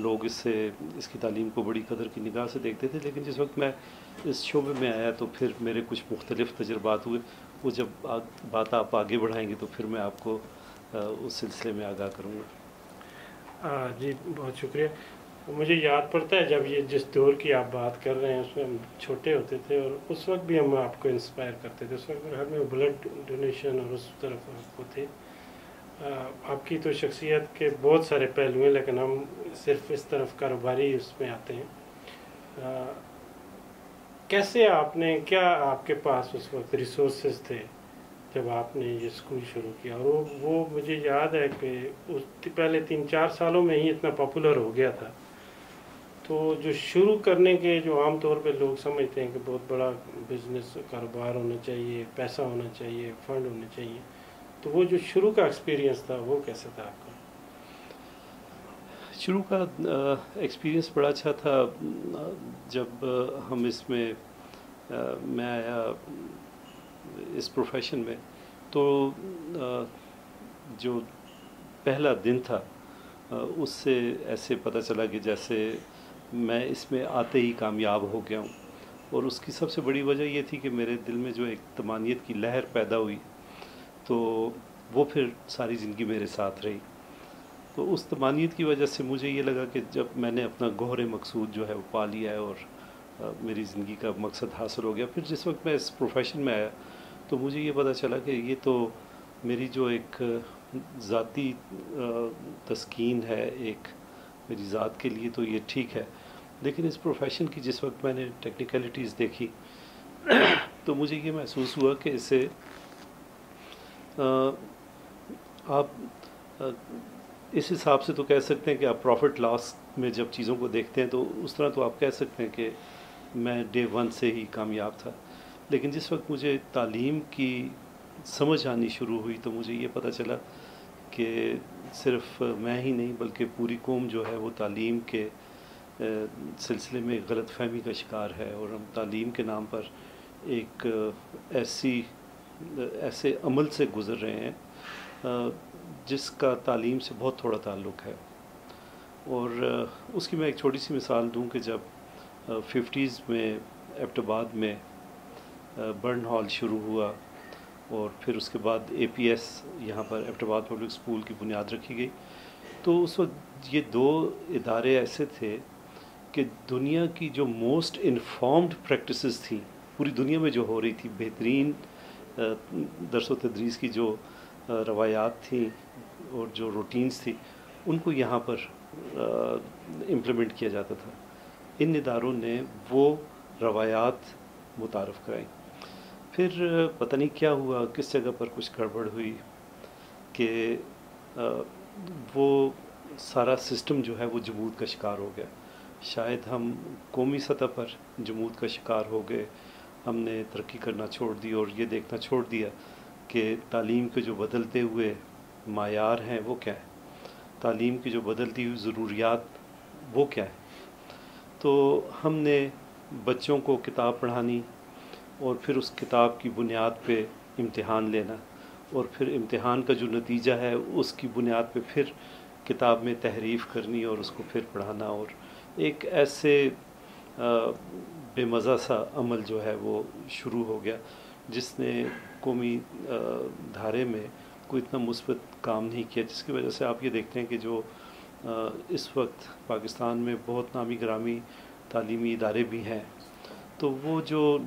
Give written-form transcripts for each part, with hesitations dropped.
لوگ اس کی تعلیم کو بڑی قدر کی نگاہ سے دیکھتے تھے، لیکن جس وقت میں اس شعبے میں آیا تو پھر میرے کچھ مختلف تجربات ہوئے. وہ جب بات آپ آگے بڑھائیں گے تو پھر میں آپ کو اس سلسلے میں آگاہ کروں گا. جی بہت شکریہ. مجھے یاد پڑتا ہے جب یہ جس دور کی آپ بات کر رہے ہیں اس میں ہم چھوٹے ہوتے تھے، اور اس وقت بھی ہم آپ کو انسپائر کرتے تھے. اس وقت میرے حال میں بلڈ ڈونیشن اور اس طرف آپ کو تھے. آپ کی تو شخصیت کے بہت سارے پہلو ہیں، لیکن ہم صرف اس طرف کاروباری اس میں آتے ہیں. کیسے آپ نے، کیا آپ کے پاس اس وقت ریسورسز تھے جب آپ نے یہ اسکول شروع کیا؟ اور وہ مجھے یاد ہے کہ اس پہلے 3-4 سالوں میں ہی اتنا پاپولر ہو گیا تھا. تو جو شروع کرنے کے جو عام طور پہ لوگ سمجھتے ہیں کہ بہت بڑا بزنس کاروبار ہونا چاہیے، پیسہ ہونا چاہیے، فنڈ ہونے چاہیے، تو وہ جو شروع کا ایکسپیرینس تھا وہ کیسے تھا آپ کا؟ شروع کا ایکسپیرینس بڑا اچھا تھا. جب ہم اس میں میں آیا اس پروفیشن میں، تو جو پہلا دن تھا اس سے ایسے پتہ چلا کہ جیسے میں اس میں آتے ہی کامیاب ہو گیا ہوں. اور اس کی سب سے بڑی وجہ یہ تھی کہ میرے دل میں جو ایک طمانیت کی لہر پیدا ہوئی، تو وہ پھر ساری زندگی میرے ساتھ رہی. تو اس طمانیت کی وجہ سے مجھے یہ لگا کہ جب میں نے اپنا گوہر مقصود جو ہے وہ پا لیا ہے اور میری زندگی کا مقصد حاصل ہو گیا، پھر جس وقت میں اس پروفیشن میں آیا تو مجھے یہ پتہ چلا کہ یہ تو میری جو ایک ذاتی تسکین ہے، ایک میری ذات کے لیے تو یہ ٹھیک ہے، لیکن اس پروفیشن کی جس وقت میں نے ٹیکنیکلٹیز دیکھی تو مجھے یہ محسوس ہوا کہ اسے آپ اس حساب سے تو کہہ سکتے ہیں کہ آپ پروفٹ لاس میں جب چیزوں کو دیکھتے ہیں تو اس طرح تو آپ کہہ سکتے ہیں کہ میں ڈے 1 سے ہی کامیاب تھا. لیکن جس وقت مجھے تعلیم کی سمجھ آنی شروع ہوئی تو مجھے یہ پتہ چلا کہ صرف میں ہی نہیں بلکہ پوری قوم جو ہے وہ تعلیم کے سلسلے میں غلط فہمی کا شکار ہے، اور ہم تعلیم کے نام پر ایک ایسے عمل سے گزر رہے ہیں جس کا تعلیم سے بہت تھوڑا تعلق ہے. اور اس کی میں ایک چھوٹی سی مثال دوں کہ جب 50s میں ایبٹ آباد میں برن ہال شروع ہوا اور پھر اس کے بعد اے پی ایس یہاں پر ایبٹ آباد پبلک اسکول کی بنیاد رکھی گئی، تو اس وقت یہ 2 ادارے ایسے تھے کہ دنیا کی جو موسٹ انفارمڈ پریکٹسز تھیں پوری دنیا میں جو ہو رہی تھی، بہترین درس و تدریس کی جو روایات تھیں اور جو روٹینز تھی، ان کو یہاں پر امپلیمنٹ کیا جاتا تھا. ان اداروں نے وہ روایات متعارف کرائیں. پھر پتہ نہیں کیا ہوا، کس جگہ پر کچھ گڑبڑ ہوئی کہ وہ سارا سسٹم جو ہے وہ جمود کا شکار ہو گیا. شاید ہم قومی سطح پر جمود کا شکار ہو گئے، ہم نے ترقی کرنا چھوڑ دی اور یہ دیکھنا چھوڑ دیا کہ تعلیم کے جو بدلتے ہوئے معیار ہیں وہ کیا ہے، تعلیم کی جو بدلتی ہوئی ضروریات وہ کیا ہے. تو ہم نے بچوں کو کتاب پڑھانی اور پھر اس کتاب کی بنیاد پہ امتحان لینا، اور پھر امتحان کا جو نتیجہ ہے اس کی بنیاد پہ پھر کتاب میں تحریف کرنی اور اس کو پھر پڑھانا، اور ایک ایسے بے مزہ سا عمل جو ہے وہ شروع ہو گیا جس نے قومی دھارے میں کوئی اتنا مثبت کام نہیں کیا، جس کی وجہ سے آپ یہ دیکھتے ہیں کہ جو اس وقت پاکستان میں بہت نامی گرامی تعلیمی ادارے بھی ہیں، تو وہ جو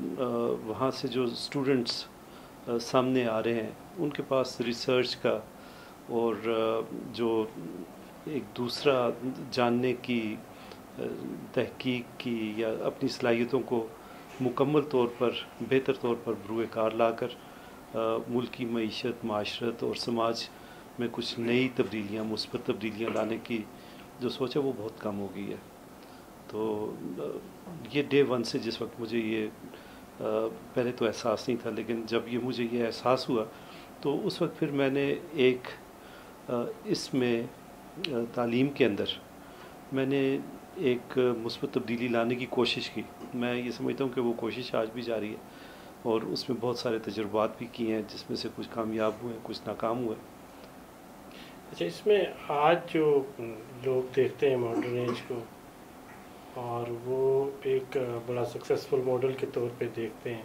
وہاں سے جو اسٹوڈنٹس سامنے آ رہے ہیں ان کے پاس ریسرچ کا اور جو ایک دوسرا جاننے کی، تحقیق کی یا اپنی صلاحیتوں کو مکمل طور پر بہتر طور پر بروئے کار لا کر ملک کی معیشت، معاشرت اور سماج میں کچھ نئی تبدیلیاں، مثبت تبدیلیاں لانے کی جو سوچ ہے وہ بہت کم ہو گئی ہے. تو یہ ڈے 1 سے جس وقت مجھے یہ پہلے تو احساس نہیں تھا، لیکن جب یہ مجھے یہ احساس ہوا تو اس وقت پھر میں نے ایک اس میں تعلیم کے اندر میں نے ایک مثبت تبدیلی لانے کی کوشش کی. میں یہ سمجھتا ہوں کہ وہ کوشش آج بھی جاری ہے اور اس میں بہت سارے تجربات بھی کیے ہیں، جس میں سے کچھ کامیاب ہوئے، کچھ ناکام ہوئے. اچھا، اس میں آج جو لوگ دیکھتے ہیں ماڈرن ایج کو اور وہ ایک بڑا سکسیسفل ماڈل کے طور پہ دیکھتے ہیں،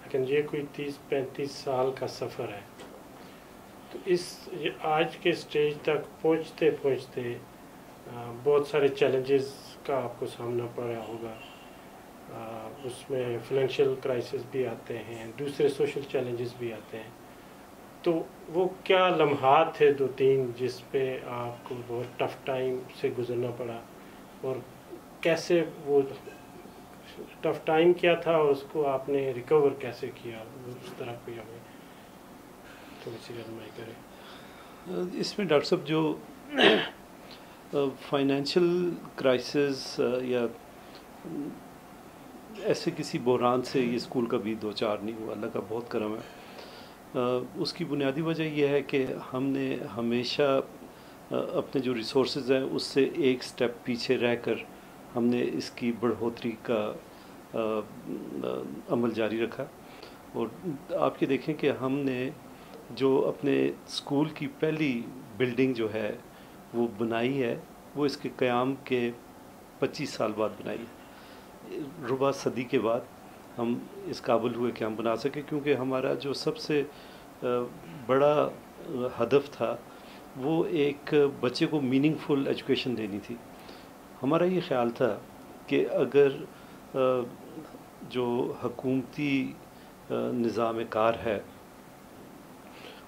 لیکن یہ کوئی 30-35 سال کا سفر ہے، تو یہ آج کے اسٹیج تک پہنچتے پہنچتے بہت سارے چیلنجز کا آپ کو سامنا پڑا ہوگا، اس میں فائنینشیل کرائسس بھی آتے ہیں، دوسرے سوشل چیلنجز بھی آتے ہیں، تو وہ کیا لمحات تھے 2-3 جس پہ آپ کو بہت ٹف ٹائم سے گزرنا پڑا، اور کیسے وہ ٹف ٹائم کیا تھا اور اس کو آپ نے ریکور کیسے کیا، اس طرح کوئی ہمیں تھوڑی سی رہنمائی کرے؟ اس میں ڈاکٹر صاحب جو فائنینشیل کرائسس یا ایسے کسی بحران سے یہ اسکول کا بھی دو چار نہیں ہوا، اللہ کا بہت کرم ہے۔ اس کی بنیادی وجہ یہ ہے کہ ہم نے ہمیشہ اپنے جو ریسورسز ہیں اس سے ایک سٹیپ پیچھے رہ کر ہم نے اس کی بڑھوتری کا عمل جاری رکھا، اور آپ یہ دیکھیں کہ ہم نے جو اپنے اسکول کی پہلی بلڈنگ جو ہے وہ بنائی ہے، وہ اس کے قیام کے 25 سال بعد بنائی ہے، ربع صدی کے بعد ہم اس قابل ہوئے کہ ہم بنا سکیں، کیونکہ ہمارا جو سب سے بڑا ہدف تھا وہ ایک بچے کو میننگ فل ایجوکیشن دینی تھی۔ ہمارا یہ خیال تھا کہ اگر جو حکومتی نظام کار ہے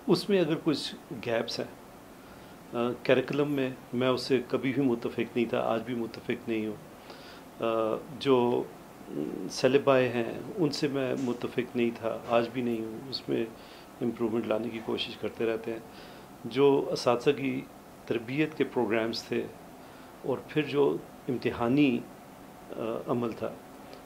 اس میں اگر کچھ گیپس ہیں کیریکولم میں اس سے کبھی بھی متفق نہیں تھا، آج بھی متفق نہیں ہوں، جو سیلیبائے ہیں ان سے میں متفق نہیں تھا، آج بھی نہیں ہوں، اس میں امپرومنٹ لانے کی کوشش کرتے رہتے ہیں۔ جو اساتذہ کی تربیت کے پروگرامز تھے اور پھر جو امتحانی عمل تھا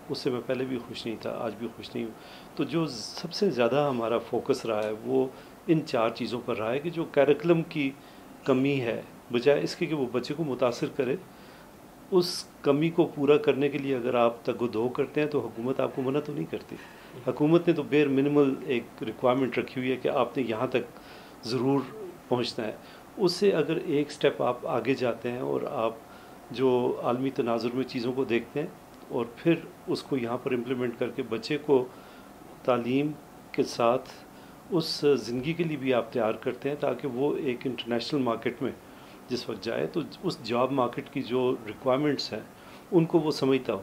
اس سے میں پہلے بھی خوش نہیں تھا، آج بھی خوش نہیں ہوں۔ تو جو سب سے زیادہ ہمارا فوکس رہا ہے وہ ان 4 چیزوں پر رہا ہے کہ جو کیریکولم کی کمی ہے، بجائے اس کے کہ وہ بچے کو متاثر کرے، اس کمی کو پورا کرنے کے لیے اگر آپ تگ و دو کرتے ہیں تو حکومت آپ کو منع تو نہیں کرتی۔ حکومت نے تو بیر منیمل ایک ریکوائرمنٹ رکھی ہوئی ہے کہ آپ نے یہاں تک ضرور پہنچنا ہے، اس سے اگر ایک سٹیپ آپ آگے جاتے ہیں اور آپ جو عالمی تناظر میں چیزوں کو دیکھتے ہیں اور پھر اس کو یہاں پر امپلیمنٹ کر کے بچے کو تعلیم کے ساتھ اس زندگی کے لیے بھی آپ تیار کرتے ہیں تاکہ وہ ایک انٹرنیشنل مارکیٹ میں جس وقت جائے تو اس جاب مارکیٹ کی جو ریکوائرمنٹس ہیں ان کو وہ سمجھتا ہو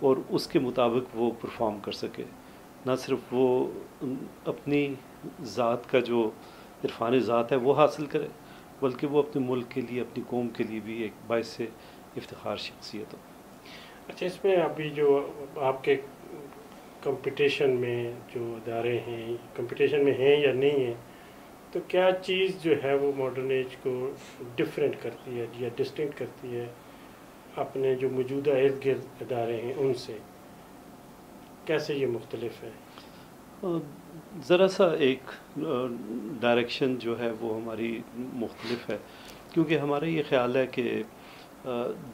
اور اس کے مطابق وہ پرفارم کر سکے، نہ صرف وہ اپنی ذات کا جو عرفان ذات ہے وہ حاصل کرے بلکہ وہ اپنے ملک کے لیے، اپنی قوم کے لیے بھی ایک باعث افتخار شخصیت ہو۔ اچھا، اس میں ابھی جو آپ کے کمپٹیشن میں جو ادارے ہیں کمپٹیشن میں ہیں یا نہیں ہیں، تو کیا چیز جو ہے وہ ماڈرن ایج کو ڈفرینٹ کرتی ہے یا ڈسٹنکٹ کرتی ہے اپنے جو موجودہ ارد گرد ادارے ہیں ان سے؟ کیسے یہ مختلف ہے؟ ذرا سا ایک ڈائریکشن جو ہے وہ ہماری مختلف ہے، کیونکہ ہمارا یہ خیال ہے کہ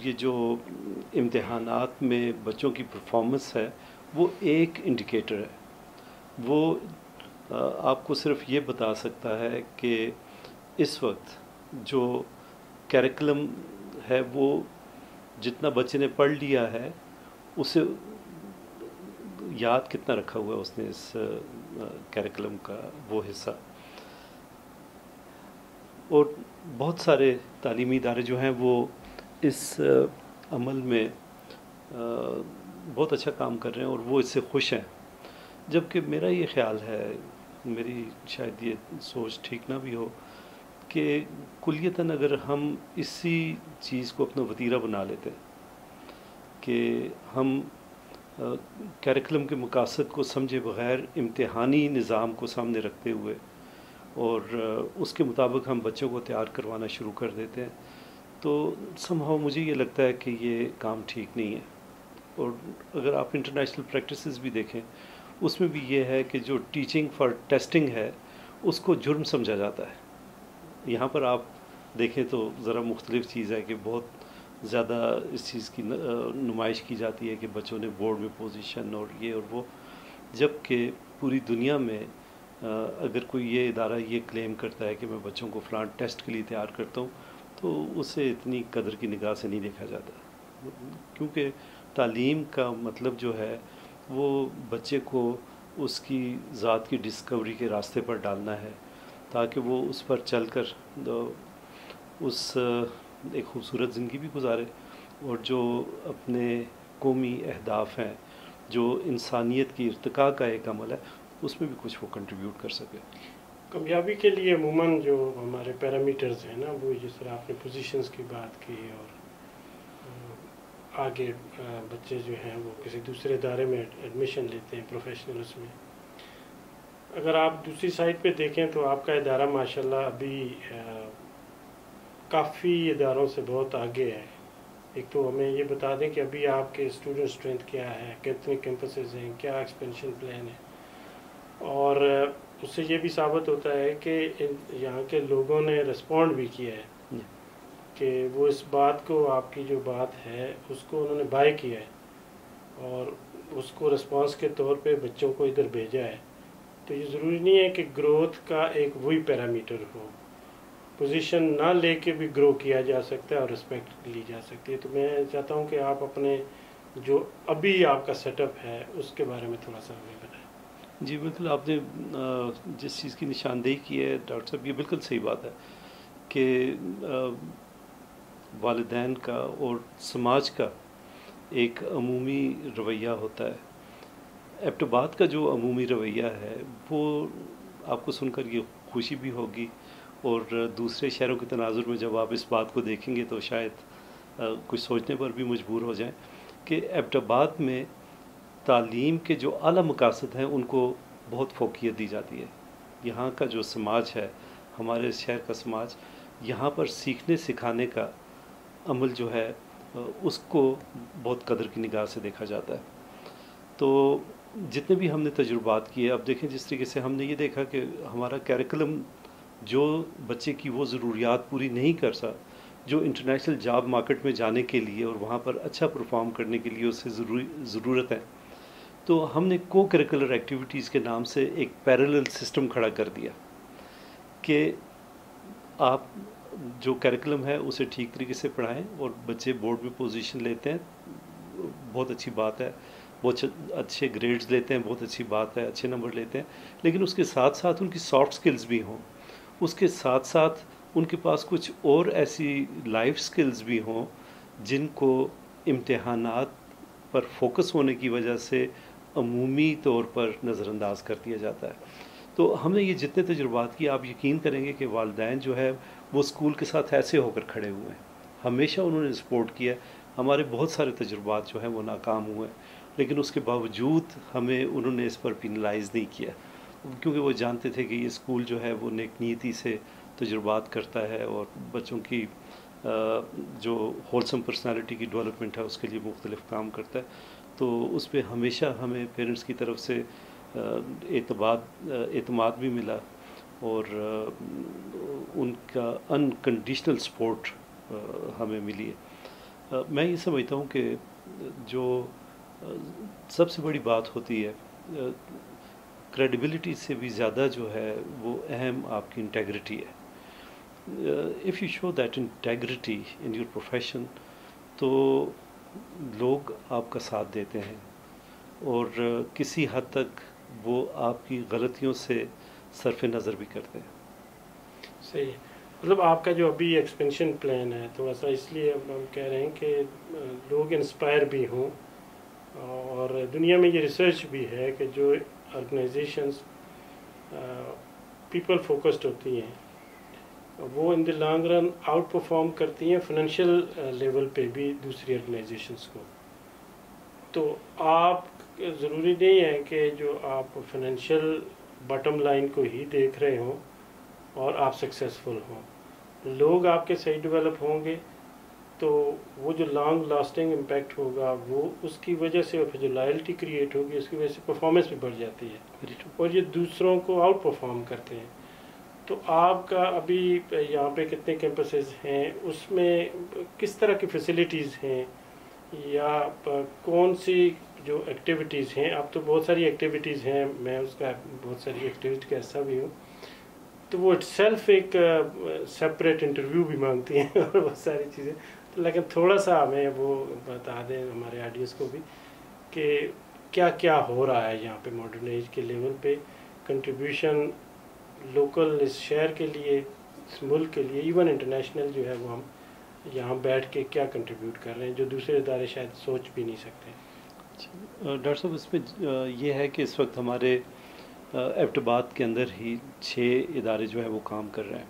یہ جو امتحانات میں بچوں کی پرفارمنس ہے وہ ایک انڈیکیٹر ہے، وہ آپ کو صرف یہ بتا سکتا ہے کہ اس وقت جو کیریکولم ہے وہ جتنا بچے نے پڑھ لیا ہے اسے یاد کتنا رکھا ہوا ہے اس نے اس کیریکولم کا وہ حصہ۔ اور بہت سارے تعلیمی ادارے جو ہیں وہ اس عمل میں بہت اچھا کام کر رہے ہیں اور وہ اس سے خوش ہیں، جبکہ میرا یہ خیال ہے، میری شاید یہ سوچ ٹھیک نہ بھی ہو، کہ کلیتاً اگر ہم اسی چیز کو اپنا وتیرہ بنا لیتے کہ ہم کیریکولم کے مقاصد کو سمجھے بغیر امتحانی نظام کو سامنے رکھتے ہوئے اور اس کے مطابق ہم بچوں کو تیار کروانا شروع کر دیتے ہیں، تو somehow مجھے یہ لگتا ہے کہ یہ کام ٹھیک نہیں ہے۔ اور اگر آپ انٹرنیشنل پریکٹسز بھی دیکھیں اس میں بھی یہ ہے کہ جو ٹیچنگ فار ٹیسٹنگ ہے اس کو جرم سمجھا جاتا ہے۔ یہاں پر آپ دیکھیں تو ذرا مختلف چیز ہے کہ بہت زیادہ اس چیز کی نمائش کی جاتی ہے کہ بچوں نے بورڈ میں پوزیشن اور یہ اور وہ، جب کہ پوری دنیا میں اگر کوئی یہ ادارہ یہ کلیم کرتا ہے کہ میں بچوں کو فلاں ٹیسٹ کے لیے تیار کرتا ہوں تو اسے اتنی قدر کی نگاہ سے نہیں دیکھا جاتا، کیونکہ تعلیم کا مطلب جو ہے وہ بچے کو اس کی ذات کی ڈسکوری کے راستے پر ڈالنا ہے تاکہ وہ اس پر چل کر اس ایک خوبصورت زندگی بھی گزارے، اور جو اپنے قومی اہداف ہیں، جو انسانیت کی ارتقاء کا ایک عمل ہے، اس میں بھی کچھ وہ کنٹریبیوٹ کر سکے۔ کامیابی کے لیے عموماً جو ہمارے پیرامیٹرز ہیں نا، وہ جس طرح آپ نے پوزیشنز کی بات کی، اور آگے بچے جو ہیں وہ کسی دوسرے ادارے میں ایڈمیشن لیتے ہیں پروفیشنل، اس میں اگر آپ دوسری سائڈ پہ دیکھیں تو آپ کا ادارہ ماشاءاللہ ابھی کافی اداروں سے بہت آگے ہے۔ ایک تو ہمیں یہ بتا دیں کہ ابھی آپ کے اسٹوڈنٹ اسٹرینتھ کیا ہے، کتنے کیمپسز ہیں، کیا ایکسپینشن پلان ہے، اور اس سے یہ بھی ثابت ہوتا ہے کہ یہاں کے لوگوں نے رسپونڈ بھی کیا ہے کہ وہ اس بات کو، آپ کی جو بات ہے اس کو انہوں نے بائی کیا ہے اور اس کو رسپانس کے طور پہ بچوں کو ادھر بھیجا ہے۔ تو یہ ضروری نہیں ہے کہ گروتھ کا ایک وہی پیرامیٹر ہو، پوزیشن نہ لے کے بھی گرو کیا جا سکتا ہے اور رسپیکٹ لی جا سکتی ہے۔ تو میں چاہتا ہوں کہ آپ اپنے جو ابھی آپ کا سیٹ اپ ہے اس کے بارے میں تھوڑا سا ہمیں بتائیں۔ جی بالکل، آپ نے جس چیز کی نشاندہی کی ہے ڈاکٹر صاحب، یہ بالکل صحیح بات ہے کہ والدین کا اور سماج کا ایک عمومی رویہ ہوتا ہے۔ ایبٹ-آباد کا جو عمومی رویہ ہے وہ آپ کو سن کر یہ خوشی بھی ہوگی، اور دوسرے شہروں کے تناظر میں جب آپ اس بات کو دیکھیں گے تو شاید کچھ سوچنے پر بھی مجبور ہو جائیں کہ ایبٹ-آباد میں تعلیم کے جو اعلیٰ مقاصد ہیں ان کو بہت فوقیت دی جاتی ہے۔ یہاں کا جو سماج ہے، ہمارے شہر کا سماج، یہاں پر سیکھنے سکھانے کا عمل جو ہے اس کو بہت قدر کی نگاہ سے دیکھا جاتا ہے۔ تو جتنے بھی ہم نے تجربات کیے، اب دیکھیں جس طریقے سے ہم نے یہ دیکھا کہ ہمارا کیریکلم جو بچے کی وہ ضروریات پوری نہیں کر سا جو انٹرنیشنل جاب مارکیٹ میں جانے کے لیے اور وہاں پر اچھا پرفارم کرنے کے لیے اسے ضرورت ہے، تو ہم نے کو کریکولر ایکٹیویٹیز کے نام سے ایک پیرلل سسٹم کھڑا کر دیا کہ آپ جو کریکولم ہے اسے ٹھیک طریقے سے پڑھائیں اور بچے بورڈ میں پوزیشن لیتے ہیں، بہت اچھی بات ہے، بہت اچھے گریڈز لیتے ہیں، بہت اچھی بات ہے، اچھے نمبر لیتے ہیں، لیکن اس کے ساتھ ساتھ ان کی سافٹ سکلز بھی ہوں، اس کے ساتھ ساتھ ان کے پاس کچھ اور ایسی لائف سکلز بھی ہوں جن کو امتحانات پر فوکس ہونے کی وجہ سے عمومی طور پر نظر انداز کر دیا جاتا ہے۔ تو ہم نے یہ جتنے تجربات کیے، آپ یقین کریں گے کہ والدین جو ہے وہ اسکول کے ساتھ ایسے ہو کر کھڑے ہوئے ہیں، ہمیشہ انہوں نے سپورٹ کیا۔ ہمارے بہت سارے تجربات جو ہیں وہ ناکام ہوئے، لیکن اس کے باوجود ہمیں انہوں نے اس پر پینلائز نہیں کیا، کیونکہ وہ جانتے تھے کہ یہ اسکول جو ہے وہ نیک نیتی سے تجربات کرتا ہے اور بچوں کی جو ہولسم پرسنالٹی کی ڈیولپمنٹ ہے اس کے لیے مختلف کام کرتا ہے۔ تو اس پہ ہمیشہ ہمیں پیرنٹس کی طرف سے اعتماد بھی ملا، اور ان کا انکنڈیشنل سپورٹ ہمیں ملی ہے۔ میں یہ سمجھتا ہوں کہ جو سب سے بڑی بات ہوتی ہے، کریڈیبلٹی سے بھی زیادہ جو ہے وہ اہم آپ کی انٹیگریٹی ہے۔ If you show that integrity in your profession تو لوگ آپ کا ساتھ دیتے ہیں، اور کسی حد تک وہ آپ کی غلطیوں سے صرف نظر بھی کرتے ہیں۔ صحیح ہے، مطلب آپ کا جو ابھی ایکسپینشن پلان ہے تھوڑا سا اس لیے ہم کہہ رہے ہیں کہ لوگ انسپائر بھی ہوں، اور دنیا میں یہ ریسرچ بھی ہے کہ جو آرگنائزیشنز پیپل فوکسڈ ہوتی ہیں وہ in the long run outperform کرتی ہیں فائنینشیل لیول پہ بھی دوسری آرگنائزیشنز کو۔ تو آپ ضروری نہیں ہے کہ جو آپ فائنینشیل باٹم لائن کو ہی دیکھ رہے ہوں اور آپ سکسیزفل ہوں، لوگ آپ کے صحیح ڈیولپ ہوں گے تو وہ جو لانگ لاسٹنگ امپیکٹ ہوگا وہ اس کی وجہ سے جو لائلٹی کریٹ ہوگی اس کی وجہ سے پرفارمنس بھی بڑھ جاتی ہے، اور یہ دوسروں کو آؤٹ پرفارم کرتے ہیں۔ تو آپ کا ابھی یہاں پہ کتنے کیمپسز ہیں، اس میں کس طرح کی فیسلٹیز ہیں، یا کون سی جو ایکٹیویٹیز ہیں، اب تو بہت ساری ایکٹیویٹیز ہیں، میں اس کا بہت ساری ایکٹیویٹی کا حصہ بھی ہوں، تو وہ سیلف ایک سپریٹ انٹرویو بھی مانگتی ہیں اور بہت ساری چیزیں، تو لیکن تھوڑا سا ہمیں وہ بتا دیں ہمارے آڈینس کو بھی کہ کیا کیا ہو رہا ہے یہاں پہ ماڈرن ایج کے لیول پہ، کنٹریبیوشن لوکل اس شہر کے لیے، اس ملک کے لیے، ایون انٹرنیشنل جو ہے وہ ہم یہاں بیٹھ کے کیا کنٹریبیوٹ کر رہے ہیں جو دوسرے ادارے شاید سوچ بھی نہیں سکتے۔ ڈاکٹر صاحب اس میں یہ ہے کہ اس وقت ہمارے ایبٹ آباد کے اندر ہی 6 ادارے جو ہیں وہ کام کر رہے ہیں۔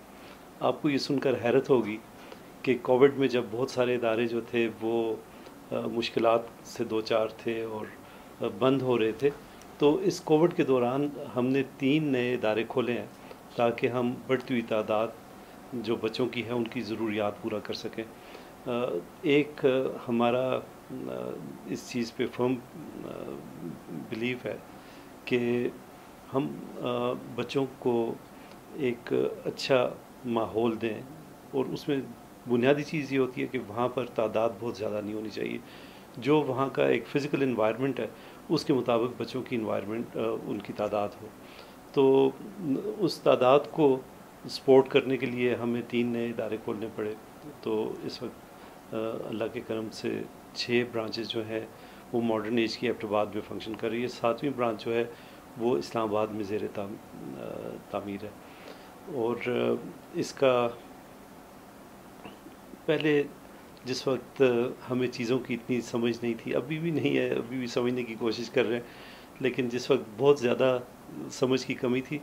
آپ کو یہ سن کر حیرت ہوگی کہ کووڈ میں جب بہت سارے ادارے جو تھے وہ مشکلات سے دو چار تھے اور بند ہو رہے تھے، تو اس کووڈ کے دوران ہم نے 3 نئے ادارے کھولے ہیں تاکہ ہم بڑھتی ہوئی تعداد جو بچوں کی ہے ان کی ضروریات پورا کر سکیں۔ ایک ہمارا اس چیز پہ فرم بلیو ہے کہ ہم بچوں کو ایک اچھا ماحول دیں، اور اس میں بنیادی چیز یہ ہوتی ہے کہ وہاں پر تعداد بہت زیادہ نہیں ہونی چاہیے۔ جو وہاں کا ایک فزیکل انوائرمنٹ ہے اس کے مطابق بچوں کی انوائرمنٹ ان کی تعداد ہو، تو اس تعداد کو سپورٹ کرنے کے لیے ہمیں 3 نئے ادارے کھولنے پڑے۔ تو اس وقت اللہ کے کرم سے 6 برانچز جو ہیں وہ ماڈرن ایج کی ایبٹ آباد میں فنکشن کر رہی ہے۔ 7ویں برانچ جو ہے وہ اسلام آباد میں زیر تعمیر ہے۔ اور اس کا پہلے جس وقت ہمیں چیزوں کی اتنی سمجھ نہیں تھی، ابھی بھی نہیں ہے، ابھی بھی سمجھنے کی کوشش کر رہے ہیں، لیکن جس وقت بہت زیادہ سمجھ کی کمی تھی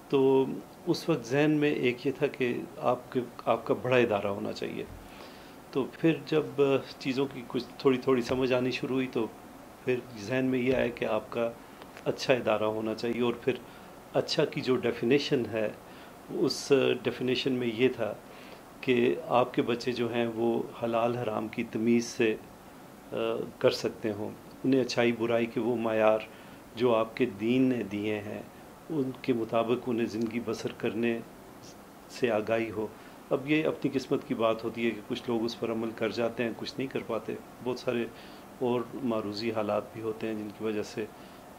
تو اس وقت ذہن میں ایک یہ تھا کہ آپ کا بڑا ادارہ ہونا چاہیے۔ تو پھر جب چیزوں کی کچھ تھوڑی تھوڑی سمجھ آنی شروع ہوئی تو پھر ذہن میں یہ آیا کہ آپ کا اچھا ادارہ ہونا چاہیے۔ اور پھر اچھا کی جو ڈیفینیشن ہے اس ڈیفینیشن میں یہ تھا کہ آپ کے بچے جو ہیں وہ حلال حرام کی تمیز سے کر سکتے ہوں، انہیں اچھائی برائی کے وہ معیار جو آپ کے دین نے دیے ہیں ان کے مطابق انہیں زندگی بسر کرنے سے آگاہی ہو۔ اب یہ اپنی قسمت کی بات ہوتی ہے کہ کچھ لوگ اس پر عمل کر جاتے ہیں، کچھ نہیں کر پاتے، بہت سارے اور معروضی حالات بھی ہوتے ہیں جن کی وجہ سے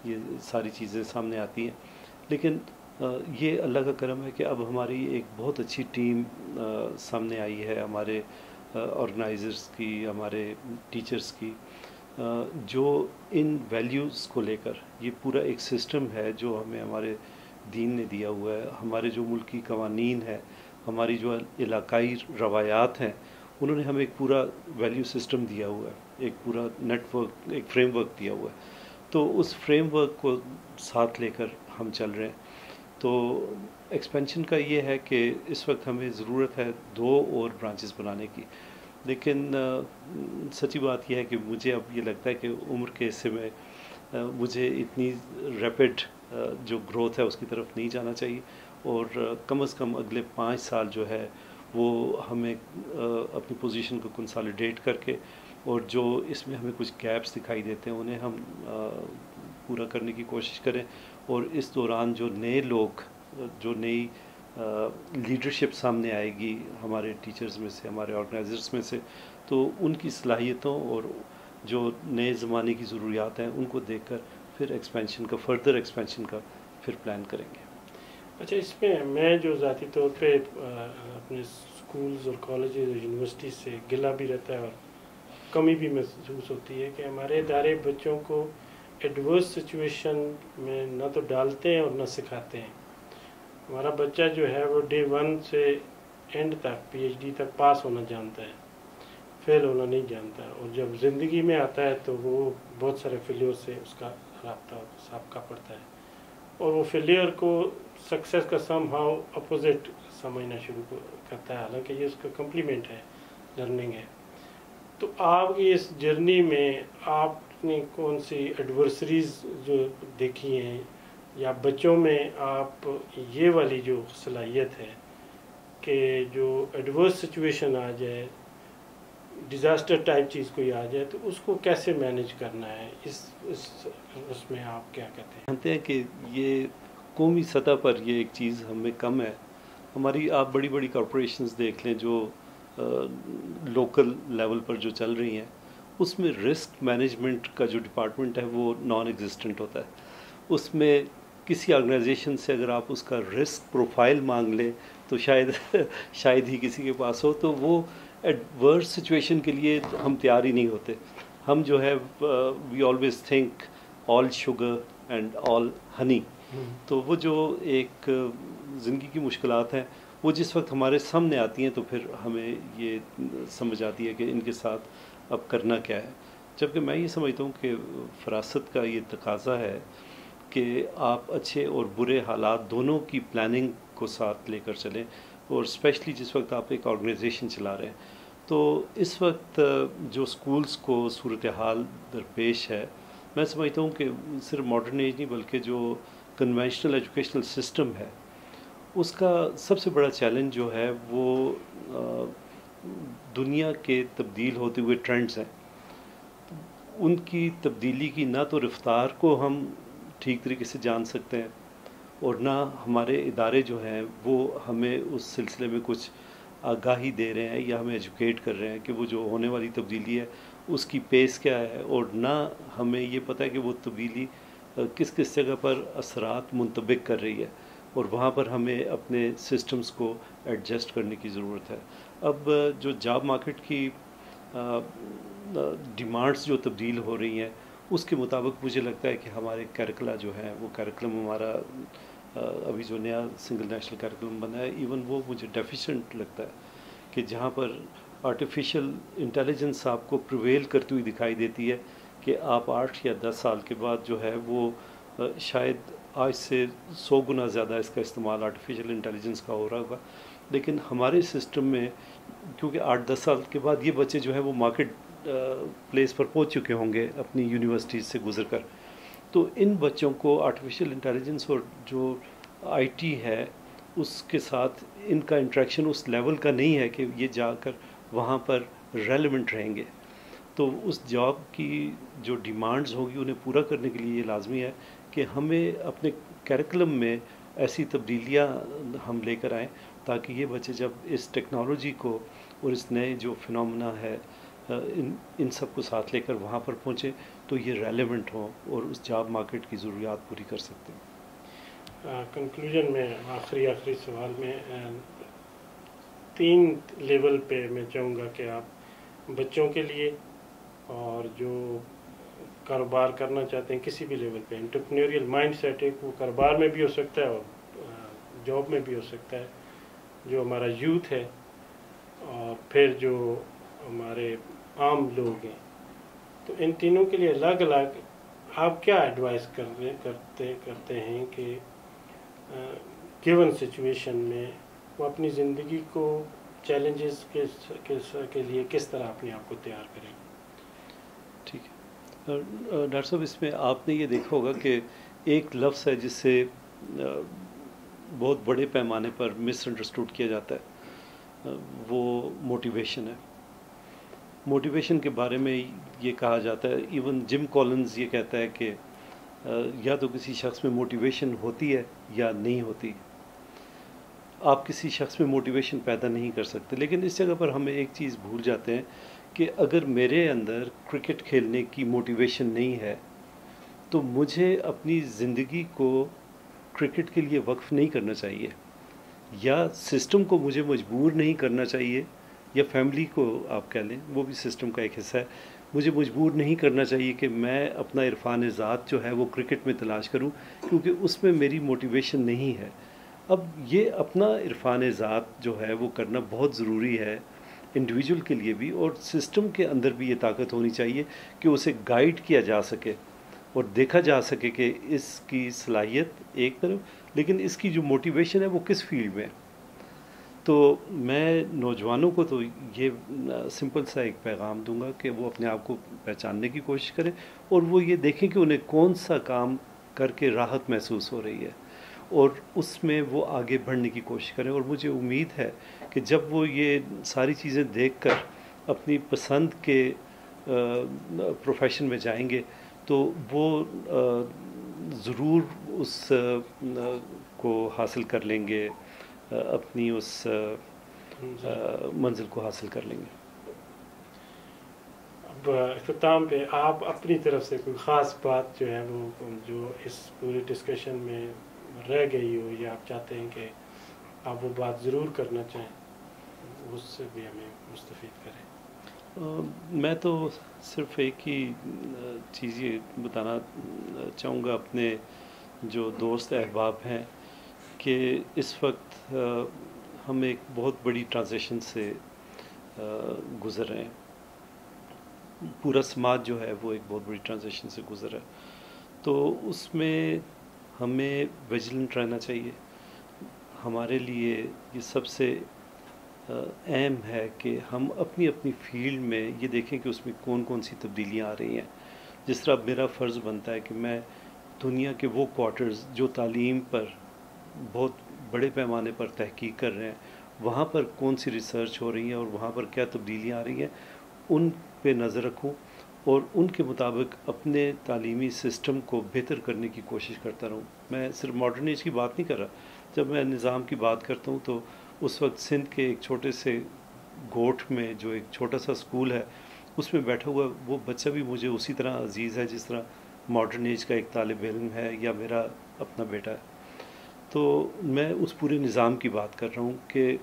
یہ ساری چیزیں سامنے آتی ہیں۔ لیکن یہ اللہ کا کرم ہے کہ اب ہماری ایک بہت اچھی ٹیم سامنے آئی ہے، ہمارے آرگنائزرز کی، ہمارے ٹیچرز کی، جو ان ویلیوز کو لے کر یہ پورا ایک سسٹم ہے جو ہمیں ہمارے دین نے دیا ہوا ہے، ہمارے جو ملکی قوانین ہے، ہماری جو علاقائی روایات ہیں، انہوں نے ہمیں ایک پورا ویلیو سسٹم دیا ہوا ہے، ایک پورا نیٹ ورک، ایک فریم ورک دیا ہوا ہے۔ تو اس فریم ورک کو ساتھ لے کر ہم چل رہے ہیں۔ تو ایکسپینشن کا یہ ہے کہ اس وقت ہمیں ضرورت ہے 2 اور برانچز بنانے کی، لیکن سچی بات یہ ہے کہ مجھے اب یہ لگتا ہے کہ عمر کے حصے میں مجھے اتنی ریپڈ جو گروتھ ہے اس کی طرف نہیں جانا چاہیے، اور کم از کم اگلے 5 سال جو ہے وہ ہمیں اپنی پوزیشن کو کنسالیڈیٹ کر کے، اور جو اس میں ہمیں کچھ گیپس دکھائی دیتے ہیں انہیں ہم پورا کرنے کی کوشش کریں۔ اور اس دوران جو نئے لوگ، جو نئی لیڈرشپ سامنے آئے گی ہمارے ٹیچرز میں سے، ہمارے آرگنائزرز میں سے، تو ان کی صلاحیتوں اور جو نئے زمانے کی ضروریات ہیں ان کو دیکھ کر پھر ایکسپینشن کا، فردر ایکسپینشن کا پھر پلان کریں گے۔ اچھا، اس میں جو ذاتی طور پہ اپنے اسکولز اور کالجز اور یونیورسٹیز سے گلہ بھی رہتا ہے اور کمی بھی محسوس ہوتی ہے کہ ہمارے ادارے بچوں کو ایڈورس سچویشن میں نہ تو ڈالتے ہیں اور نہ سکھاتے ہیں۔ ہمارا بچہ جو ہے وہ ڈے 1 سے اینڈ تک PhD تک پاس ہونا جانتا ہے، فیل ہونا نہیں جانتا، اور جب زندگی میں آتا ہے تو وہ بہت سارے فیلیور سے اس کا رابطہ سابقہ پڑتا ہے، اور وہ فیلیئر کو سکسیس کا سم ہاؤ اپوزٹ سمجھنا شروع کرتا ہے، حالانکہ یہ اس کا کمپلیمنٹ ہے، لرننگ ہے۔ تو آپ کی اس جرنی میں آپ نے کون سی ایڈورسریز جو دیکھی ہیں، یا بچوں میں آپ یہ والی جو صلاحیت ہے کہ جو ایڈورس سچویشن آ جائے، ڈیزاسٹر ٹائپ چیز کوئی آ جائے، تو اس کو کیسے مینیج کرنا ہے، اس میں آپ کیا کہتے ہیں؟ جانتے ہیں کہ یہ قومی سطح پر یہ ایک چیز ہمیں کم ہے۔ ہماری آپ بڑی بڑی کارپوریشنز دیکھ لیں جو لوکل لیول پر جو چل رہی ہیں، اس میں رسک مینجمنٹ کا جو ڈپارٹمنٹ ہے وہ نان ایگزسٹنٹ ہوتا ہے. اس میں کسی آرگنائزیشن سے اگر آپ اس کا رسک پروفائل مانگ لیں تو شاید ہی کسی کے پاس ہو. تو وہ ایڈورس سچویشن کے لیے ہم تیار ہی نہیں ہوتے. ہم جو ہے we always think all sugar and all honey. تو وہ جو ایک زندگی کی مشکلات ہیں وہ جس وقت ہمارے سامنے آتی ہیں تو پھر ہمیں یہ سمجھ آتی ہے کہ ان کے ساتھ اب کرنا کیا ہے. جبکہ میں یہ سمجھتا ہوں کہ فراست کا یہ تقاضا ہے کہ آپ اچھے اور برے حالات دونوں کی پلاننگ کو ساتھ لے کر چلیں. اور اسپیشلی جس وقت آپ ایک آرگنائزیشن چلا رہے ہیں تو اس وقت جو اسکولس کو صورتحال درپیش ہے میں سمجھتا ہوں کہ صرف ماڈرن ایج نہیں بلکہ جو کنونشنل ایجوکیشنل سسٹم ہے اس کا سب سے بڑا چیلنج جو ہے وہ دنیا کے تبدیل ہوتے ہوئے ٹرینڈز ہیں. ان کی تبدیلی کی نہ تو رفتار کو ہم ٹھیک طریقے سے جان سکتے ہیں اور نہ ہمارے ادارے جو ہیں وہ ہمیں اس سلسلے میں کچھ آگاہی دے رہے ہیں یا ہمیں ایجوکیٹ کر رہے ہیں کہ وہ جو ہونے والی تبدیلی ہے اس کی پیس کیا ہے. اور نہ ہمیں یہ پتہ ہے کہ وہ تبدیلی کس کس جگہ پر اثرات منطبق کر رہی ہے اور وہاں پر ہمیں اپنے سسٹمز کو ایڈجسٹ کرنے کی ضرورت ہے. اب جو جاب مارکیٹ کی ڈیمانڈز جو تبدیل ہو رہی ہیں اس کے مطابق مجھے لگتا ہے کہ ہمارے کیریکلا جو ہے وہ کیریکلم ہمارا ابھی جو نیا سنگل نیشنل کیریکلم بنا ہے ایون وہ مجھے ڈیفیشنٹ لگتا ہے کہ جہاں پر آرٹیفیشل انٹیلیجنس آپ کو پریویل کرتی ہوئی دکھائی دیتی ہے کہ آپ 8 یا 10 سال کے بعد جو ہے وہ شاید آج سے 100 گنا زیادہ اس کا استعمال آرٹیفیشل انٹیلیجنس کا ہو رہا ہوگا. لیکن ہمارے سسٹم میں کیونکہ 8-10 سال کے بعد یہ بچے جو ہیں وہ مارکیٹ پلیس پر پہنچ چکے ہوں گے اپنی یونیورسٹیز سے گزر کر. تو ان بچوں کو آرٹیفیشل انٹیلیجنس اور جو آئی ٹی ہے اس کے ساتھ ان کا انٹریکشن اس لیول کا نہیں ہے کہ یہ جا کر وہاں پر ریلیونٹ رہیں گے. تو اس جاب کی جو ڈیمانڈز ہوگی انہیں پورا کرنے کے لیے یہ لازمی ہے کہ ہمیں اپنے کیریکلم میں ایسی تبدیلیاں ہم لے کر آئیں تاکہ یہ بچے جب اس ٹیکنالوجی کو اور اس نئے جو فنومنا ہے ان سب کو ساتھ لے کر وہاں پر پہنچے تو یہ ریلیونٹ ہوں اور اس جاب مارکیٹ کی ضروریات پوری کر سکتے ہیں. کنکلوژن میں آخری سوال میں 3 لیول پہ میں چاہوں گا کہ آپ بچوں کے لیے اور جو کاروبار کرنا چاہتے ہیں کسی بھی لیول پہ انٹرپرینیوریل مائنڈ سیٹ ایک وہ کاروبار میں بھی ہو سکتا ہے اور جاب میں بھی ہو سکتا ہے جو ہمارا یوتھ ہے اور پھر جو ہمارے عام لوگ ہیں. تو ان تینوں کے لیے الگ الگ آپ کیا ایڈوائز کرتے ہیں کہ گیون سچویشن میں وہ اپنی زندگی کو چیلنجز کے لیے کس طرح اپنے آپ کو تیار کریں؟ ٹھیک ہے ڈاکٹر صاحب اس میں آپ نے یہ دیکھا ہوگا کہ ایک لفظ ہے جس سے بہت بڑے پیمانے پر مس انڈرسٹوڈ کیا جاتا ہے وہ موٹیویشن ہے. موٹیویشن کے بارے میں یہ کہا جاتا ہے ایون جم کالنز یہ کہتا ہے کہ یا تو کسی شخص میں موٹیویشن ہوتی ہے یا نہیں ہوتی. آپ کسی شخص میں موٹیویشن پیدا نہیں کر سکتے. لیکن اس جگہ پر ہم ایک چیز بھول جاتے ہیں کہ اگر میرے اندر کرکٹ کھیلنے کی موٹیویشن نہیں ہے تو مجھے اپنی زندگی کو کرکٹ کے لیے وقف نہیں کرنا چاہیے یا سسٹم کو مجھے مجبور نہیں کرنا چاہیے یا فیملی کو آپ کہہ لیں وہ بھی سسٹم کا ایک حصہ ہے. مجھے مجبور نہیں کرنا چاہیے کہ میں اپنا عرفان ذات جو ہے وہ کرکٹ میں تلاش کروں کیونکہ اس میں میری موٹیویشن نہیں ہے. اب یہ اپنا عرفان ذات جو ہے وہ کرنا بہت ضروری ہے انڈیویجول کے لیے بھی اور سسٹم کے اندر بھی یہ طاقت ہونی چاہیے کہ اسے گائیڈ کیا جا سکے اور دیکھا جا سکے کہ اس کی صلاحیت ایک طرف لیکن اس کی جو موٹیویشن ہے وہ کس فیلڈ میں. تو میں نوجوانوں کو تو یہ سمپل سا ایک پیغام دوں گا کہ وہ اپنے آپ کو پہچاننے کی کوشش کریں اور وہ یہ دیکھیں کہ انہیں کون سا کام کر کے راحت محسوس ہو رہی ہے اور اس میں وہ آگے بڑھنے کی کوشش کریں. اور مجھے امید ہے کہ جب وہ یہ ساری چیزیں دیکھ کر اپنی پسند کے پروفیشن میں جائیں گے تو وہ ضرور اس کو حاصل کر لیں گے اپنی اس منزل کو حاصل کر لیں گے. اب اختتام پہ آپ اپنی طرف سے کوئی خاص بات جو ہے وہ جو اس پورے ڈسکشن میں رہ گئی ہو یا آپ چاہتے ہیں کہ آپ وہ بات ضرور کرنا چاہیں، اس سے بھی ہمیں مستفید کریں۔ میں تو صرف ایک ہی چیز یہ بتانا چاہوں گا اپنے جو دوست احباب ہیں کہ اس وقت ہم ایک بہت بڑی ٹرانزیشن سے گزر رہے ہیں، پورا سماج جو ہے وہ ایک بہت بڑی ٹرانزیشن سے گزر رہا ہے، تو اس میں ہمیں ویجیلنٹ رہنا چاہیے۔ ہمارے لیے یہ سب سے اہم ہے کہ ہم اپنی اپنی فیلڈ میں یہ دیکھیں کہ اس میں کون کون سی تبدیلیاں آ رہی ہیں۔ جس طرح میرا فرض بنتا ہے کہ میں دنیا کے وہ کوارٹرز جو تعلیم پر بہت بڑے پیمانے پر تحقیق کر رہے ہیں، وہاں پر کون سی ریسرچ ہو رہی ہیں اور وہاں پر کیا تبدیلیاں آ رہی ہیں، ان پہ نظر رکھوں اور ان کے مطابق اپنے تعلیمی سسٹم کو بہتر کرنے کی کوشش کرتا رہوں۔ میں صرف ماڈرن ایج کی بات نہیں کر رہا، جب میں نظام کی بات کرتا ہوں تو اس وقت سندھ کے ایک چھوٹے سے گوٹھ میں جو ایک چھوٹا سا اسکول ہے، اس میں بیٹھا ہوا وہ بچہ بھی مجھے اسی طرح عزیز ہے جس طرح ماڈرن ایج کا ایک طالب علم ہے یا میرا اپنا بیٹا ہے۔ تو میں اس پورے نظام کی بات کر رہا ہوں کہ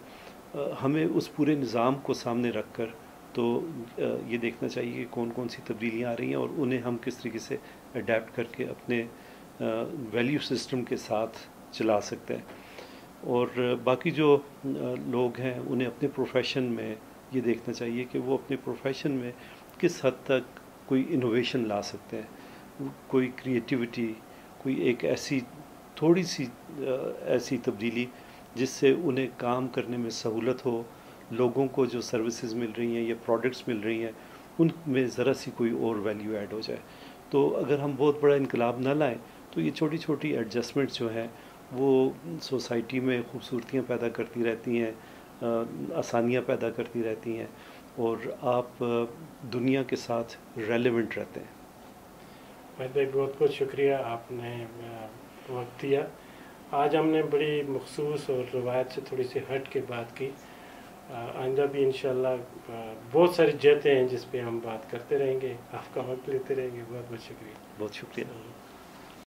ہمیں اس پورے نظام کو سامنے رکھ کر تو یہ دیکھنا چاہیے کہ کون کون سی تبدیلیاں آ رہی ہیں اور انہیں ہم کس طریقے سے اڈیپٹ کر کے اپنے ویلیو سسٹم کے ساتھ چلا سکتے ہیں۔ اور باقی جو لوگ ہیں انہیں اپنے پروفیشن میں یہ دیکھنا چاہیے کہ وہ اپنے پروفیشن میں کس حد تک کوئی انوویشن لا سکتے ہیں، کوئی کریٹیوٹی، کوئی ایک ایسی تھوڑی سی ایسی تبدیلی جس سے انہیں کام کرنے میں سہولت ہو، لوگوں کو جو سروسز مل رہی ہیں یا پروڈکٹس مل رہی ہیں ان میں ذرا سی کوئی اور ویلیو ایڈ ہو جائے۔ تو اگر ہم بہت بڑا انقلاب نہ لائیں تو یہ چھوٹی چھوٹی ایڈجسٹمنٹس جو ہیں وہ سوسائٹی میں خوبصورتیاں پیدا کرتی رہتی ہیں، آسانیاں پیدا کرتی رہتی ہیں اور آپ دنیا کے ساتھ ریلیونٹ رہتے ہیں۔ وحید بھائی بہت بہت شکریہ، آپ نے وقت دیا۔ آج ہم نے بڑی مخصوص اور روایت سے تھوڑی سی ہٹ کے بات کی، آئندہ بھی انشاءاللہ بہت ساری جہتیں ہیں جس پہ ہم بات کرتے رہیں گے، آپ کا وقت لیتے رہیں گے۔ بہت بہت شکریہ۔ بہت شکریہ۔